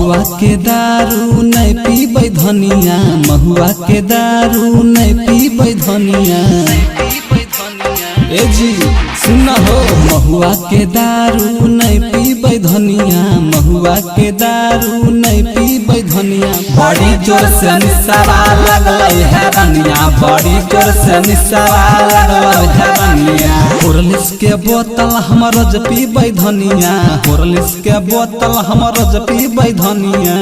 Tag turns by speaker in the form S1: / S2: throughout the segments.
S1: महुआ के दारू नहीं पीबै धनिया, महुआ के दारू नहीं पीबै धनिया। ए जी सुन हो, महुआ के दारू नहीं पीबै धनिया, महुआ के दारू नहीं पीबै धनिया। बड़ी जोर से निशावा लगल है रनिया, बड़ी जोर से निशावा लगल है रनिया। हॉर्लिक्स के बोतल हम रोज पीबै धनिया, हॉर्लिक्स के बोतल हम रोज पीबै धनिया।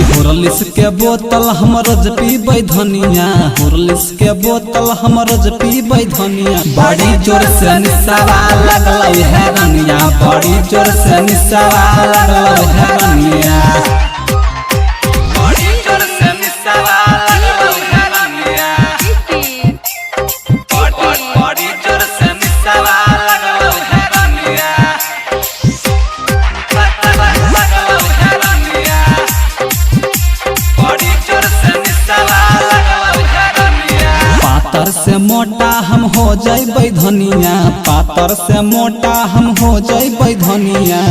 S1: हॉर्लिक्स के बोतल हम रोज पीबै धनिया, हॉर्लिक्स के बोतल हम रोज पीबै धनिया। बड़ी जोर से निशावा लगल है रनिया, बड़ी जोर से निशावा लगल है रनिया। बड़ी जोर से निशावा लगल है रनिया, बड़ी जोर से निशावा लगल है रनिया। पातर से मोटा हम हो जैबै धनिया, पातर से मोटा हम हो जैबै धनिया।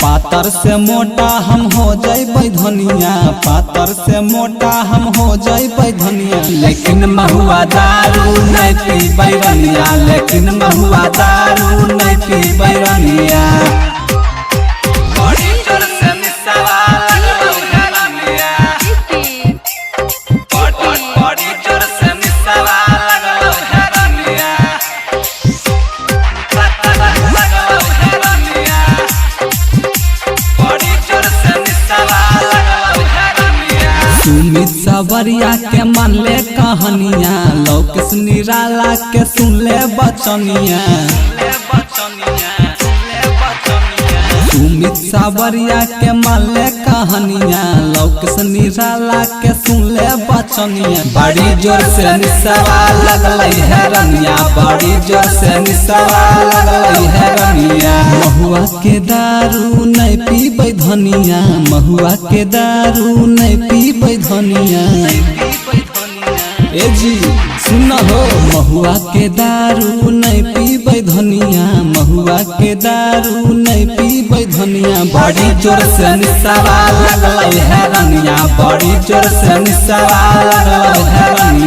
S1: पातर से मोटा हम हो जैबै धनिया, पातर से मोटा हम हो जैबै धनिया। लेकिन महुआ दारू नहीं पीबै रनिया, लेकिन महुआ दारू नहीं पीबै रनिया। बड़ी जोर से निशावा लगल है रनिया, बड़ी जोर से निशावा लगल है रनिया, लगल है रनिया। बड़ी जोर से निशावा लगल है रनिया। सुमित सावरिया के मान ले कहानिया, लोकेश निराला के सुन ले बचनिया। सुमित सावरिया के मान ले कहानिया, लोकेश निराला के सुन ले बचनिया। बड़ी जोर से निशावा लगल है रनिया, बड़ी जोर से निशावा लगल है रनिया। महुआ के दारू नहीं पीबै धनिया, महुआ के दारू नहीं पीबै धनिया। ए जी सुन हो, महुआ के दारू नहीं पीबै धनिया, महुआ के दारू नहीं पीबै धनिया। बड़ी जोर से निशावा लगल है रनिया, बड़ी जोर से निशावा लगल है रनिया।